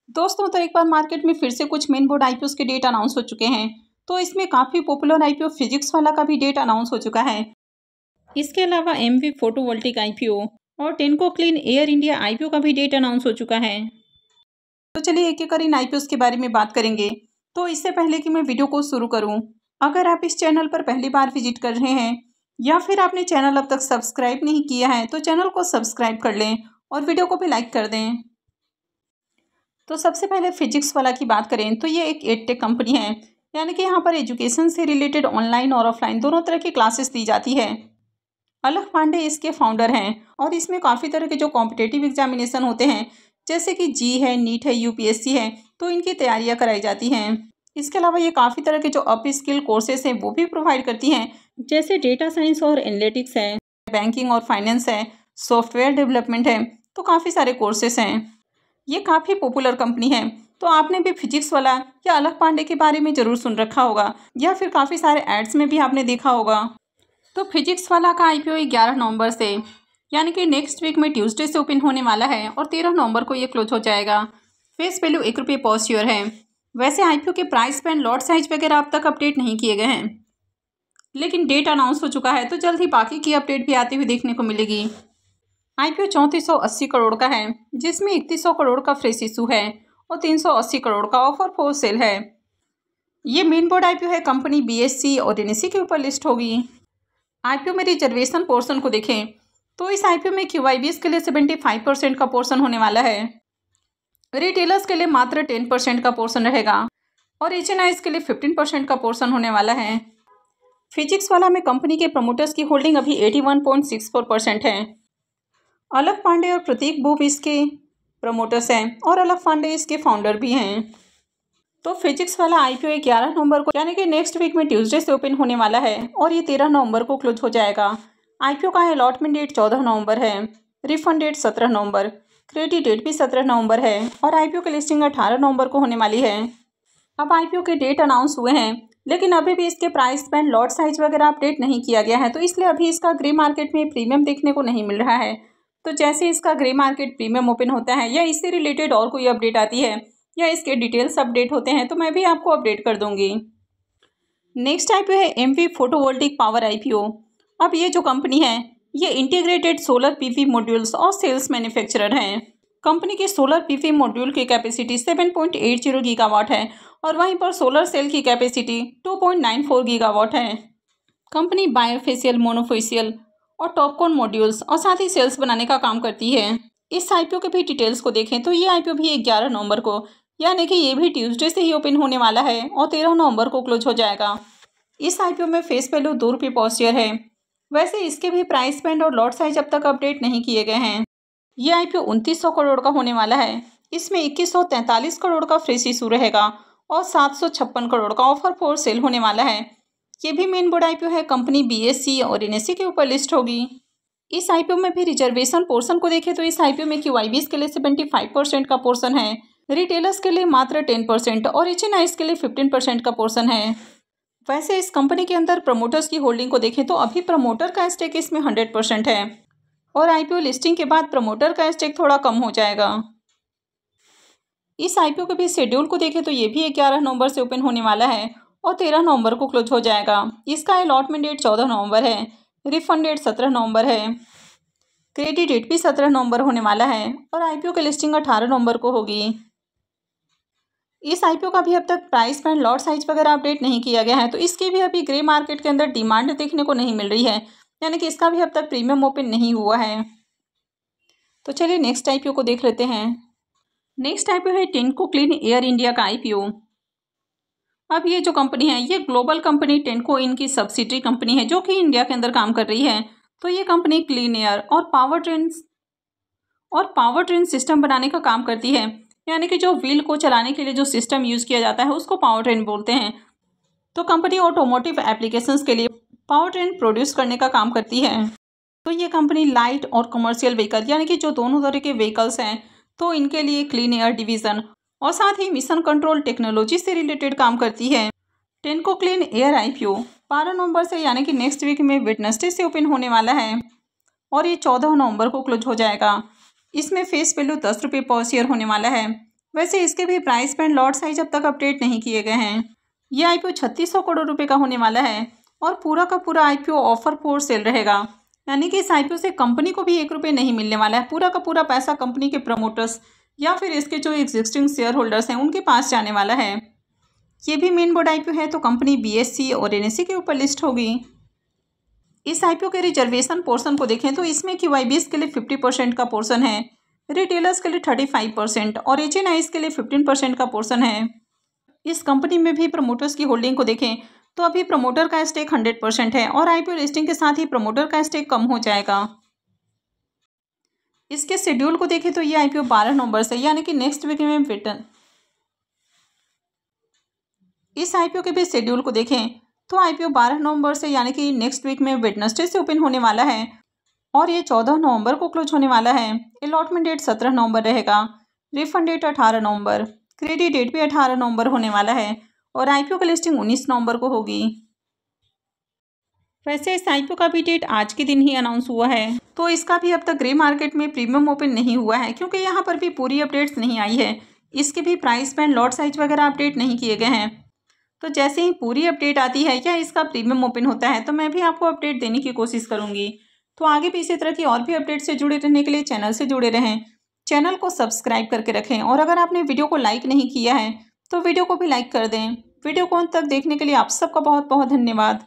दोस्तों, तो एक बार मार्केट में फिर से कुछ मेन बोर्ड आईपीओ के डेट अनाउंस हो चुके हैं। तो इसमें काफ़ी पॉपुलर आईपीओ फिजिक्स वाला का भी डेट अनाउंस हो चुका है। इसके अलावा एमवी फोटोवोल्टिक आईपीओ और टेनको क्लीन एयर इंडिया आईपीओ का भी डेट अनाउंस हो चुका है। तो चलिए एक एक कर इन आईपीओ के बारे में बात करेंगे। तो इससे पहले कि मैं वीडियो को शुरू करूँ, अगर आप इस चैनल पर पहली बार विजिट कर रहे हैं या फिर आपने चैनल अब तक सब्सक्राइब नहीं किया है तो चैनल को सब्सक्राइब कर लें और वीडियो को भी लाइक कर दें। तो सबसे पहले फिजिक्स वाला की बात करें तो ये एक एडटेक कंपनी है, यानी कि यहाँ पर एजुकेशन से रिलेटेड ऑनलाइन और ऑफलाइन दोनों तरह की क्लासेस दी जाती है। अलख पांडे इसके फाउंडर हैं और इसमें काफ़ी तरह के जो कॉम्पिटेटिव एग्जामिनेशन होते हैं, जैसे कि जी है, नीट है, यूपीएससी है, तो इनकी तैयारियां कराई जाती हैं। इसके अलावा ये काफ़ी तरह के जो अप स्किल कोर्सेस हैं वो भी प्रोवाइड करती हैं, जैसे डेटा साइंस और एनालिटिक्स है, बैंकिंग और फाइनेंस है, सॉफ्टवेयर डेवलपमेंट है, तो काफ़ी सारे कोर्सेस हैं। ये काफ़ी पॉपुलर कंपनी है। तो आपने भी फिजिक्स वाला या अलख पांडे के बारे में ज़रूर सुन रखा होगा या फिर काफ़ी सारे एड्स में भी आपने देखा होगा। तो फिजिक्स वाला का आईपीओ 11 नवंबर से, यानी कि नेक्स्ट वीक में ट्यूसडे से ओपन होने वाला है और 13 नवंबर को ये क्लोज हो जाएगा। फेस वैल्यू ₹1 पर शेयर है। वैसे आईपीओ के प्राइस बैंड, लॉट साइज वगैरह अब तक अपडेट नहीं किए गए हैं, लेकिन डेट अनाउंस हो चुका है, तो जल्द ही बाकी की अपडेट भी आती हुई देखने को मिलेगी। आईपीओ 3480 करोड़ का है, जिसमें 3100 करोड़ का फ्रेश इशू है और 380 करोड़ का ऑफर फॉर सेल है। ये मेन बोर्ड आईपीओ है, कंपनी बीएससी और एनएससी के ऊपर लिस्ट होगी। आईपीओ में रिजर्वेशन पोर्शन को देखें तो इस आईपीओ में क्यूआईबीएस के लिए 75% का पोर्शन होने वाला है। रिटेलर्स के लिए मात्र 10% का पोर्शन रहेगा और एचएनआईज के लिए 15% का पोर्शन होने वाला है। फिजिक्स वाला में कंपनी के प्रमोटर्स की होल्डिंग अभी 81.64% है। अलख पांडे और प्रतीक बुब इसके प्रमोटर्स हैं और अलख पांडे इसके फाउंडर भी हैं। तो फिजिक्स वाला आईपीओ 11 नवंबर को, यानी कि नेक्स्ट वीक में ट्यूसडे से ओपन होने वाला है और ये 13 नवंबर को क्लोज हो जाएगा। आईपीओ का अलॉटमेंट डेट 14 नवंबर है, रिफंड डेट 17 नवंबर, क्रेडिट डेट भी 17 नवंबर है और आईपीओ की लिस्टिंग 18 नवंबर को होने वाली है। अब आईपीओ के डेट अनाउंस हुए हैं, लेकिन अभी भी इसके प्राइस बैंड, लॉट साइज वगैरह अपडेट नहीं किया गया है, तो इसलिए अभी इसका ग्रे मार्केट में प्रीमियम देखने को नहीं मिल रहा है। तो जैसे इसका ग्रे मार्केट प्रीमियम ओपन होता है या इससे रिलेटेड और कोई अपडेट आती है या इसके डिटेल्स अपडेट होते हैं तो मैं भी आपको अपडेट कर दूंगी। नेक्स्ट आईपीओ है एमवी फोटोवोल्टिक पावर आईपीओ। अब ये जो कंपनी है ये इंटीग्रेटेड सोलर पीवी मॉड्यूल्स और सेल्स मैन्युफैक्चरर हैं। कंपनी के सोलर पीवी मॉड्यूल की कैपेसिटी 7.80 गीगावाट है और वहीं पर सोलर सेल की कैपेसिटी 2.94 गीगावाट है। कंपनी बायोफेशियल, मोनोफेशियल और टॉपकॉन मॉड्यूल्स और साथ ही सेल्स बनाने का काम करती है। इस आईपीओ के भी डिटेल्स को देखें तो ये आईपीओ भी 11 नवंबर को, यानी कि ये भी ट्यूसडे से ही ओपन होने वाला है और 13 नवंबर को क्लोज हो जाएगा। इस आईपीओ में फेस वैल्यू ₹2 पर शेयर है। वैसे इसके भी प्राइस बैंड और लॉट साइज अब तक अपडेट नहीं किए गए हैं। ये आईपीओ 2900 करोड़ का होने वाला है। इसमें 2143 करोड़ का फ्रेश इशू रहेगा और 756 करोड़ का ऑफर फॉर सेल होने वाला है। ये भी मेन बोर्ड आईपीओ है, कंपनी बीएससी और एनएससी के ऊपर लिस्ट होगी। इस आईपीओ में भी रिजर्वेशन पोर्शन को देखें तो इस आईपीओ में क्यूआईबीएस के लिए 75% का पोर्शन है, रिटेलर्स के लिए मात्र 10% और एचएनआईज के लिए 15% का पोर्शन है। वैसे इस कंपनी के अंदर प्रमोटर्स की होल्डिंग को देखें तो अभी प्रमोटर का स्टेक इसमें 100% है और आईपीओ लिस्टिंग के बाद प्रमोटर का स्टेक थोड़ा कम हो जाएगा। इस आईपीओ के भी शेड्यूल को देखें तो ये भी 11 नवंबर से ओपन होने वाला है और 13 नवंबर को क्लोज हो जाएगा। इसका अलॉटमेंट डेट 14 नवंबर है, रिफंड डेट 17 नवंबर है, क्रेडिट डेट भी 17 नवंबर होने वाला है और आईपीओ की लिस्टिंग 18 नवंबर को होगी। इस आईपीओ का भी अब तक प्राइस बैंड, लॉट साइज वगैरह अपडेट नहीं किया गया है, तो इसकी भी अभी ग्रे मार्केट के अंदर डिमांड देखने को नहीं मिल रही है, यानी कि इसका भी अब तक प्रीमियम ओपन नहीं हुआ है। तो चलिए नेक्स्ट आईपीओ को देख लेते हैं। नेक्स्ट आईपीओ है टेनको क्लीन एयर इंडिया का आईपीओ। अब ये जो कंपनी है ये ग्लोबल कंपनी टेनको इनकी सब्सिडरी कंपनी है जो कि इंडिया के अंदर काम कर रही है। तो ये कंपनी क्लीन एयर और पावर ट्रेन सिस्टम बनाने का काम करती है, यानी कि जो व्हील को चलाने के लिए जो सिस्टम यूज़ किया जाता है उसको पावर ट्रेन बोलते हैं। तो कंपनी ऑटोमोटिव एप्लीकेशंस के लिए पावर ट्रेन प्रोड्यूस करने का काम करती है। तो ये कंपनी लाइट और कमर्शियल व्हीकल, यानी कि जो दोनों तरह के व्हीकल्स हैं, तो इनके लिए क्लीन एयर डिवीज़न और साथ ही मिशन कंट्रोल टेक्नोलॉजी से रिलेटेड काम करती है। टेनको क्लीन एयर आईपीओ 12 नवंबर से, यानी कि नेक्स्ट वीक में वेडनेसडे से ओपन होने वाला है और ये 14 नवंबर को क्लोज हो जाएगा। इसमें फेस वैल्यू ₹10 पर शेयर होने वाला है। वैसे इसके भी प्राइस बैंड लॉट साइज अब तक अपडेट नहीं किए गए हैं। यह आईपीओ 3600 करोड़ रुपए का होने वाला है और पूरा का पूरा आईपीओ ऑफर फॉर सेल रहेगा, यानी कि इस आईपीओ से कंपनी को भी 1 रुपये नहीं मिलने वाला है। पूरा का पूरा पैसा कंपनी के प्रमोटर्स या फिर इसके जो एग्जिस्टिंग शेयर होल्डर्स हैं उनके पास जाने वाला है। ये भी मेन बोर्ड आईपीओ है तो कंपनी बीएसई और एनएसई के ऊपर लिस्ट होगी। इस आईपीओ के रिजर्वेशन पोर्शन को देखें तो इसमें QIBs के लिए 50% का पोर्शन है, रिटेलर्स के लिए 35% और HNIs के लिए 15% का पोर्शन है। इस कंपनी में भी प्रमोटर्स की होल्डिंग को देखें तो अभी प्रमोटर का स्टेक 100% है और आईपीओ लिस्टिंग के साथ ही प्रमोटर का स्टेक कम हो जाएगा। इसके शेड्यूल को देखें तो ये आईपीओ 12 नवंबर से यानी कि नेक्स्ट वीक में इस आईपीओ के भी शेड्यूल को देखें तो आईपीओ 12 नवंबर से यानी कि नेक्स्ट वीक में वेडनेसडे से ओपन होने वाला है और ये 14 नवंबर को क्लोज होने वाला है। अलॉटमेंट डेट 17 नवंबर रहेगा, रिफंड डेट 18 नवंबर, क्रेडिट डेट भी 18 नवंबर होने वाला है और आईपीओ की लिस्टिंग 19 नवंबर को होगी। वैसे इस आईपीओ का भी डेट आज के दिन ही अनाउंस हुआ है तो इसका भी अब तक ग्रे मार्केट में प्रीमियम ओपन नहीं हुआ है क्योंकि यहाँ पर भी पूरी अपडेट्स नहीं आई है। इसके भी प्राइस बैंड लॉट साइज वगैरह अपडेट नहीं किए गए हैं। तो जैसे ही पूरी अपडेट आती है या इसका प्रीमियम ओपन होता है तो मैं भी आपको अपडेट देने की कोशिश करूँगी। तो आगे भी इसी तरह की और भी अपडेट से जुड़े रहने के लिए चैनल से जुड़े रहें, चैनल को सब्सक्राइब करके रखें और अगर आपने वीडियो को लाइक नहीं किया है तो वीडियो को भी लाइक कर दें। वीडियो को अंत तक देखने के लिए आप सबका बहुत बहुत धन्यवाद।